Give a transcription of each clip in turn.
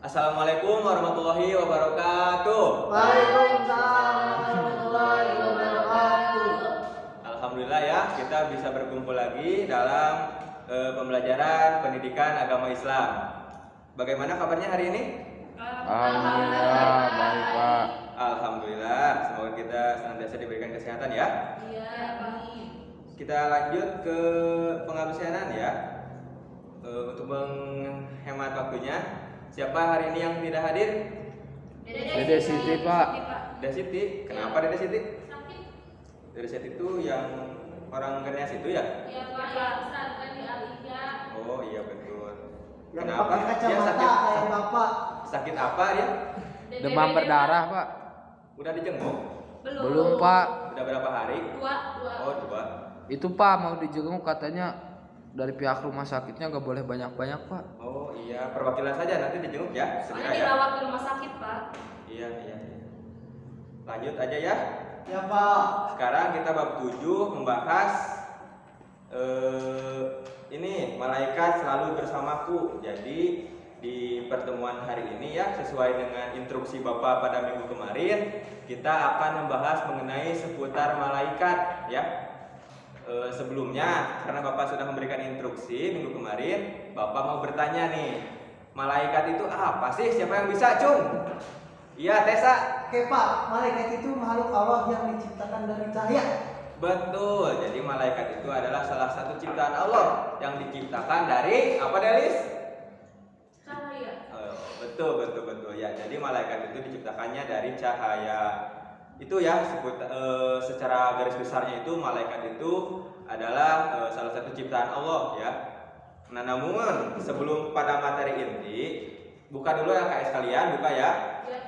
Assalamualaikum warahmatullahi wabarakatuh. Waalaikumsalam warahmatullahi wabarakatuh. Alhamdulillah ya, kita bisa berkumpul lagi dalam pembelajaran pendidikan agama Islam. Bagaimana kabarnya hari ini? Alhamdulillah, baik Pak. Alhamdulillah, semoga kita senantiasa diberikan kesehatan ya. Iya, amin. Kita lanjut ke pengabsenan ya. Untuk menghemat waktunya, siapa hari ini yang tidak hadir? Dede Siti, Pak. Dede Siti. Kenapa Dede Siti? Sakit. Dede Siti itu yang orang Kenes itu ya? Iya, Pak. Pesantren di Aliyah. Oh iya betul. Yang Kenapa? pakai Dia kacamata sakit, kayak bapak. sakit apa dia? Demam berdarah, Pak. Udah dijenguk? Belum, Pak. Udah berapa hari? Dua. Oh 2. Itu Pak mau dijenguk katanya dari pihak rumah sakitnya nggak boleh banyak-banyak, Pak. Oh iya, perwakilan saja nanti dijenguk ya, segera Soalnya ya. dirawat di rumah sakit, Pak. Iya. Lanjut aja ya. Ya Pak. Sekarang kita bab 7 membahas ini malaikat selalu bersamaku. Jadi di pertemuan hari ini ya, sesuai dengan instruksi Bapak pada minggu kemarin, kita akan membahas mengenai seputar malaikat ya. Sebelumnya karena Bapak sudah memberikan instruksi minggu kemarin, Bapak mau bertanya nih, malaikat itu apa sih? Siapa yang bisa, Cung? Iya, Tessa. Oke Pak, malaikat itu makhluk Allah yang diciptakan dari cahaya. Betul. Jadi malaikat itu adalah salah satu ciptaan Allah yang diciptakan dari apa, Delis? Cahaya. Betul ya. Jadi malaikat itu diciptakannya dari cahaya. Itu ya secara garis besarnya itu malaikat itu adalah salah satu ciptaan Allah ya. Nah, namun sebelum pada materi inti, buka dulu ya KS kalian, buka ya.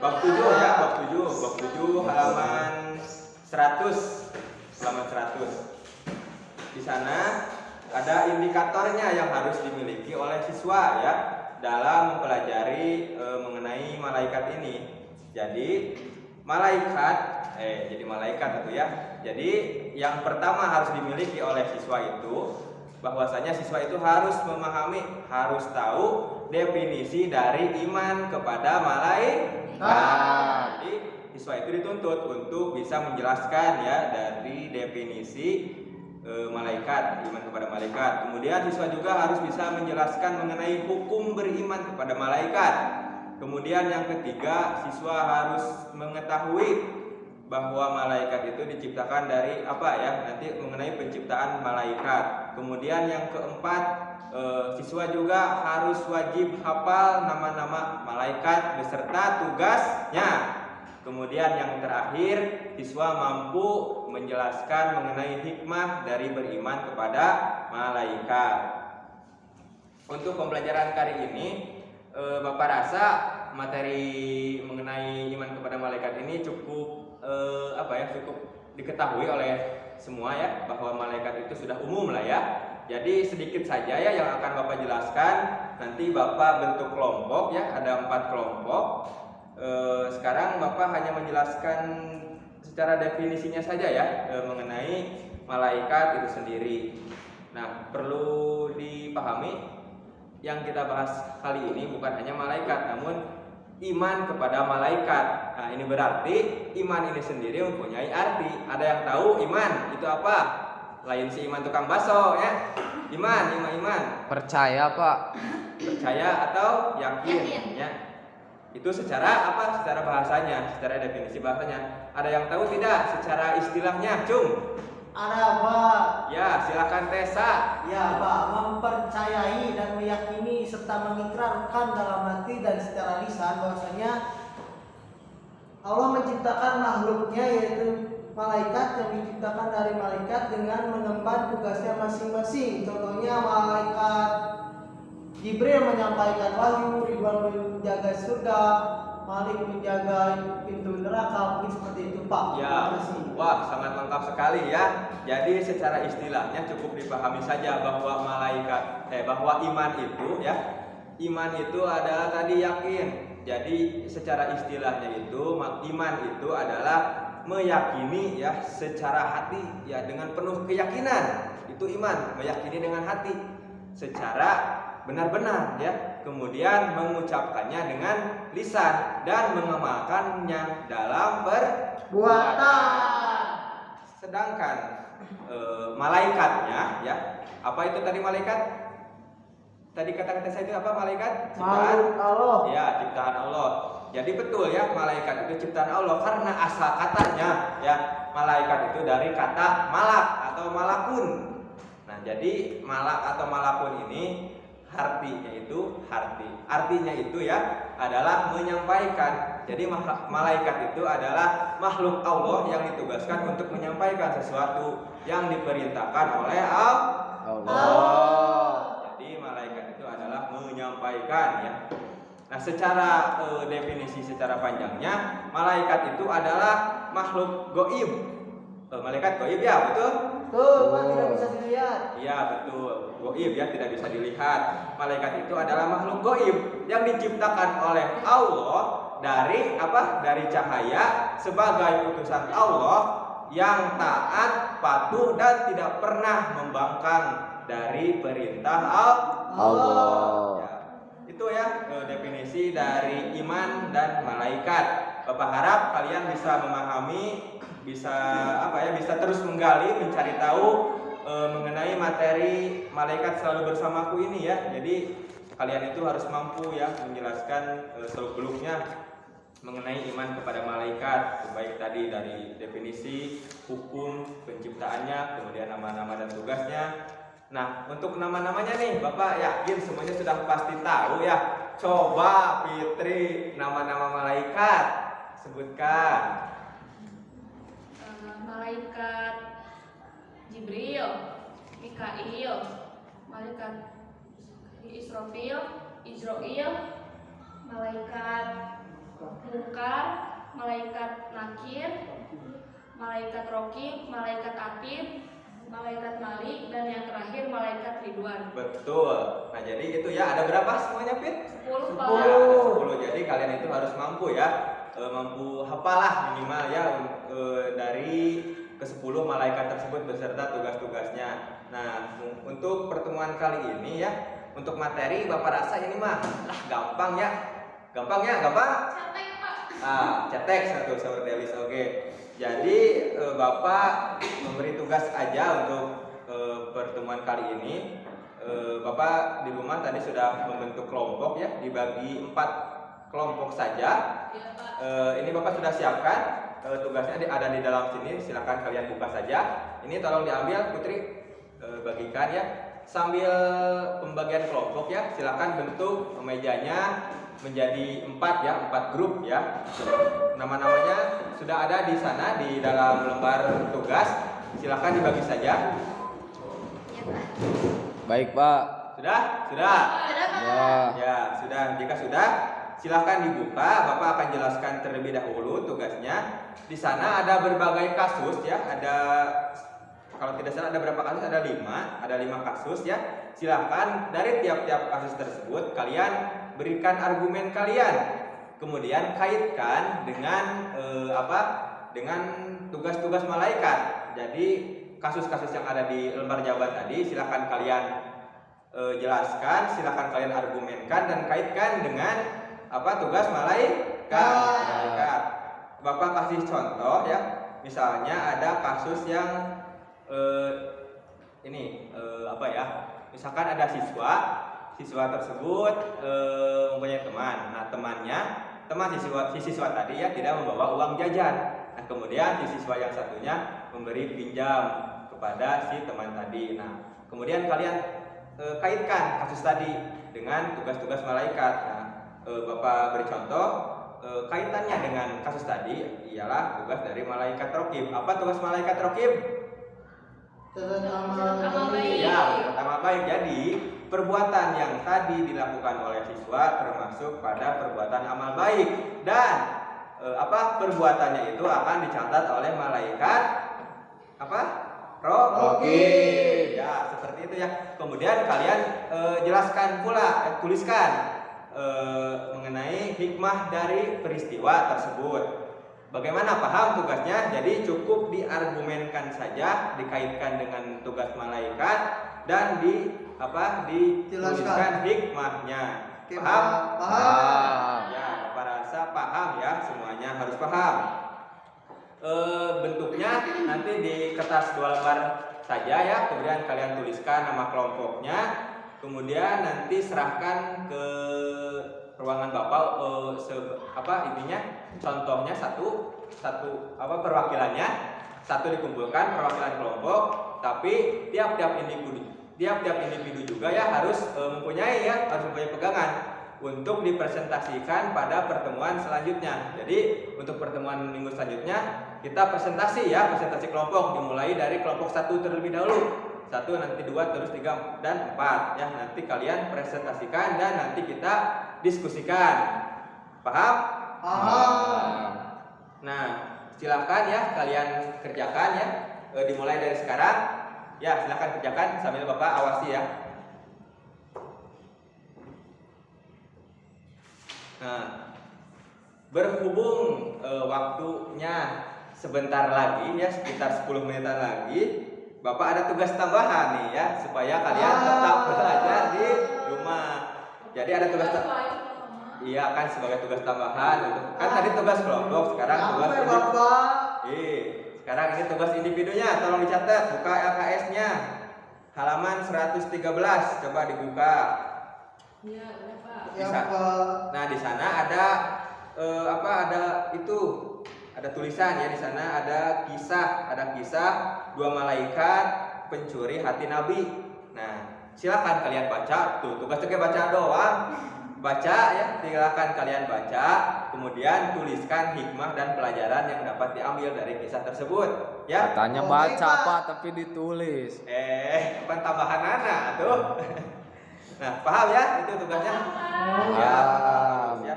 Bab 7 ya, bab 7 halaman 100. Halaman 100. Di sana ada indikatornya yang harus dimiliki oleh siswa ya dalam mempelajari mengenai malaikat ini. Jadi malaikat itu ya. Jadi yang pertama harus dimiliki oleh siswa itu bahwasanya siswa itu harus memahami, harus tahu definisi dari iman kepada malaikat. Jadi siswa itu dituntut untuk bisa menjelaskan ya dari definisi malaikat, iman kepada malaikat. Kemudian siswa juga harus bisa menjelaskan mengenai hukum beriman kepada malaikat. Kemudian yang ketiga, siswa harus mengetahui bahwa malaikat itu diciptakan dari apa ya, nanti mengenai penciptaan malaikat. Kemudian yang keempat, siswa juga harus wajib hafal nama-nama malaikat beserta tugasnya. Kemudian yang terakhir, siswa mampu menjelaskan mengenai hikmah dari beriman kepada malaikat. Untuk pembelajaran kali ini, Bapak rasa materi mengenai iman kepada malaikat ini cukup cukup diketahui oleh semua ya, bahwa malaikat itu sudah umum lah ya. Jadi sedikit saja ya yang akan Bapak jelaskan. Nanti Bapak bentuk kelompok ya, ada 4 kelompok. Sekarang Bapak hanya menjelaskan secara definisinya saja ya mengenai malaikat itu sendiri. Nah, perlu dipahami yang kita bahas kali ini bukan hanya malaikat, namun iman kepada malaikat. Nah, ini berarti iman ini sendiri mempunyai arti. Ada yang tahu iman itu apa? Lain si iman tukang bakso ya. Iman. Percaya, Pak. Percaya atau yakin ya. Itu secara apa? Secara bahasanya, secara definisi bahasanya. Ada yang tahu tidak secara istilahnya, Cung? Ada Pak. Ya, silakan Tessa. Ya Pak, mempercayai dan meyakini serta mengikrarkan dalam hati dan secara lisan bahwasanya Allah menciptakan makhluknya yaitu malaikat yang diciptakan dari malaikat dengan mengemban tugasnya masing-masing. Contohnya malaikat Jibril menyampaikan wahyu, Ridwan menjaga surga, Malik menjaga pintu neraka, mungkin seperti itu Pak. Ya, wah sangat lengkap sekali ya. Jadi secara istilahnya cukup dipahami saja bahwa bahwa iman itu ya, iman itu adalah tadi yakin. Jadi secara istilahnya itu iman itu adalah meyakini ya secara hati ya, dengan penuh keyakinan. Itu iman, meyakini dengan hati secara benar-benar ya. kemudian mengucapkannya dengan lisan dan mengamalkannya dalam Buatan. Sedangkan malaikatnya ya, apa itu tadi malaikat? Tadi kata-kata saya itu apa malaikat? Makhluk Allah. Ya, ciptaan Allah. Jadi betul ya, malaikat itu ciptaan Allah karena asal katanya ya, malaikat itu dari kata malak atau malakun. Nah, jadi malak atau malakun ini artinya itu ya adalah menyampaikan. Jadi malaikat itu adalah makhluk Allah yang ditugaskan untuk menyampaikan sesuatu yang diperintahkan oleh Allah. Jadi malaikat itu adalah menyampaikan ya. Nah, secara definisi secara panjangnya, malaikat itu adalah makhluk goib. Malaikat goib ya, betul? Tuh, Pak, tidak bisa dilihat. Iya, betul. Goib ya, tidak bisa dilihat. Malaikat itu adalah makhluk goib yang diciptakan oleh Allah dari apa? Dari cahaya sebagai utusan Allah yang taat, patuh dan tidak pernah membangkang dari perintah Allah. Ya, itu ya definisi dari iman dan malaikat. Bapak harap kalian bisa memahami, bisa bisa terus menggali, mencari tahu mengenai materi malaikat selalu bersamaku ini ya. Jadi kalian itu harus mampu ya menjelaskan seluk-beluknya mengenai iman kepada malaikat, baik tadi dari definisi, hukum, penciptaannya, kemudian nama-nama dan tugasnya. Nah, untuk nama-namanya nih, Bapak yakin semuanya sudah pasti tahu ya. Coba Fitri, nama-nama malaikat sebutkan. Malaikat Jibril, Mikail, malaikat Israfil, malaikat Munkar, malaikat Nakir, malaikat Rokib, malaikat Atid, malaikat Malik, dan yang terakhir malaikat Ridwan. Betul. Nah, jadi itu ya, ada berapa semuanya, Fit? 10 Pak. Ya, ada 10. Jadi kalian itu harus mampu ya, mampu hafalah minimal ya dari ke-10 malaikat tersebut beserta tugas-tugasnya. Nah, untuk pertemuan kali ini ya, untuk materi Bapak rasa ini mah gampang ya. Gampang ya, gampang? Cetek Pak. Cetek satu Saudara Delis. Oke. Jadi Bapak memberi tugas aja untuk pertemuan kali ini. Bapak di rumah tadi sudah membentuk kelompok ya, dibagi 4 kelompok saja. Iya Pak. Ini Bapak sudah siapkan tugasnya ada di dalam sini. Silakan kalian buka saja. Ini tolong diambil Putri, bagikan ya. Sambil pembagian kelompok ya, silakan bentuk mejanya menjadi 4 ya, 4 grup ya. Nama-namanya sudah ada di sana di dalam lembar tugas. Silakan dibagi saja. Iya Pak. Baik, Pak. Sudah? Sudah? Sudah Pak. Ya. Ya, sudah. Jika sudah, silakan dibuka. Bapak akan jelaskan terlebih dahulu tugasnya. Di sana ada berbagai kasus ya. Ada, kalau tidak salah ada berapa kasus? Ada 5 kasus ya. Silakan dari tiap-tiap kasus tersebut kalian berikan argumen kalian. Kemudian kaitkan dengan dengan tugas-tugas malaikat. Jadi kasus-kasus yang ada di lembar jawaban tadi silakan kalian jelaskan, silakan kalian argumenkan dan kaitkan dengan tugas malaikat. Bapak kasih contoh ya. Misalnya ada kasus yang misalkan ada siswa tersebut mempunyai teman. Nah, teman siswa tadi ya tidak membawa uang jajan. Nah, kemudian si siswa yang satunya memberi pinjam kepada si teman tadi. Nah, kemudian kalian kaitkan kasus tadi dengan tugas-tugas malaikat. Nah, Bapak beri contoh kaitannya dengan kasus tadi ialah tugas dari malaikat rokib. Apa tugas malaikat rokib? Amal baik. Ya, pertama baik. Jadi perbuatan yang tadi dilakukan oleh siswa termasuk pada perbuatan amal baik dan perbuatannya itu akan dicatat oleh malaikat rokib. Ya, seperti itu ya. Kemudian kalian jelaskan pula, tuliskan mengenai hikmah dari peristiwa tersebut. Bagaimana paham tugasnya? Jadi cukup diargumenkan saja, dikaitkan dengan tugas malaikat dan dituliskan hikmahnya. Oke, Paham? Paham. Ya, Bapak rasa paham ya, semuanya harus paham. Bentuknya nanti di kertas 2 lembar saja ya, kemudian kalian tuliskan nama kelompoknya, kemudian nanti serahkan ke ruangan Bapak intinya contohnya satu perwakilannya, satu dikumpulkan perwakilan kelompok, tapi tiap-tiap individu juga ya harus mempunyai pegangan untuk dipresentasikan pada pertemuan selanjutnya. Jadi untuk pertemuan minggu selanjutnya kita presentasi kelompok, dimulai dari kelompok 1 terlebih dahulu. 1, nanti 2, terus 3 dan 4 ya. Nanti kalian presentasikan dan nanti kita diskusikan. Paham? Paham. Nah, silakan ya kalian kerjakan ya. Dimulai dari sekarang. Ya, silakan kerjakan sambil Bapak awasi ya. Nah, berhubung waktunya sebentar lagi ya, sekitar 10 menitan lagi, Bapak ada tugas tambahan nih ya, supaya kalian tetap belajar di rumah. Jadi ada tugas iya kan, sebagai tugas tambahan untuk kan tadi tugas kelompok, sekarang tugas Bapak. sekarang ini tugas individunya, tolong dicatat, buka LKS-nya. Halaman 113, coba dibuka. Iya, udah Pak. Ya, Bisa. Pak. Nah, di sana ada ada tulisan ya, di sana ada kisah 2 malaikat pencuri hati Nabi. Nah, silakan kalian baca. Tuh, tugasnya baca doang. Baca ya, silakan kalian baca, kemudian tuliskan hikmah dan pelajaran yang dapat diambil dari kisah tersebut, ya. Katanya Oke, baca Pak. Pak, tapi ditulis. Bukan tambahan anak tuh. Nah, paham ya itu tugasnya? Ya, Paham. ya.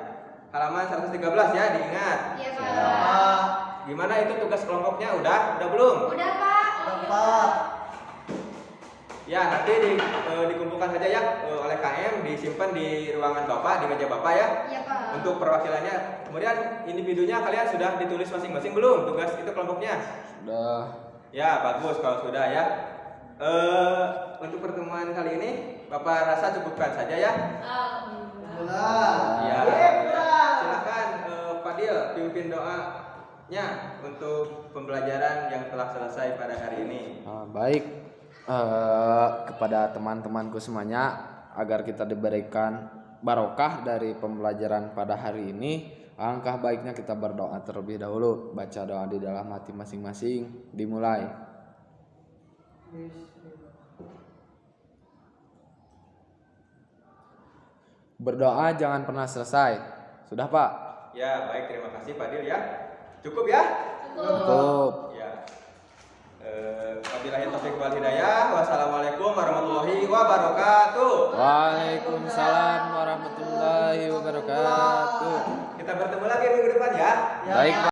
Halaman 113 ya, diingat. Iya, Ya. Pak. Pak. Gimana itu tugas kelompoknya? Udah belum? Udah, Pak. Pak. Ya, nanti dikumpulkan saja ya oleh KM, disimpan di ruangan Bapak, di meja Bapak ya. Iya, Pak. Untuk perwakilannya. Kemudian individunya kalian sudah ditulis masing-masing belum tugas itu kelompoknya? Udah. Ya, bagus kalau sudah ya. Untuk pertemuan kali ini Bapak rasa cukupkan saja ya. Mulai. Ya. Mulai. Silakan Fadil pimpin doanya untuk pembelajaran yang telah selesai pada hari ini. Baik. Kepada teman-temanku semuanya, agar kita diberikan barokah dari pembelajaran pada hari ini, alangkah baiknya kita berdoa terlebih dahulu. Baca doa di dalam hati masing-masing. Dimulai. Berdoa jangan pernah selesai. Sudah Pak? Ya, baik, terima kasih Fadil ya. Cukup ya? Cukup. Ya. Wabillahi taufiq wal hidayah. Wassalamualaikum warahmatullahi wabarakatuh. Waalaikumsalam warahmatullahi wabarakatuh. Kita bertemu lagi minggu depan ya. Baik Pak.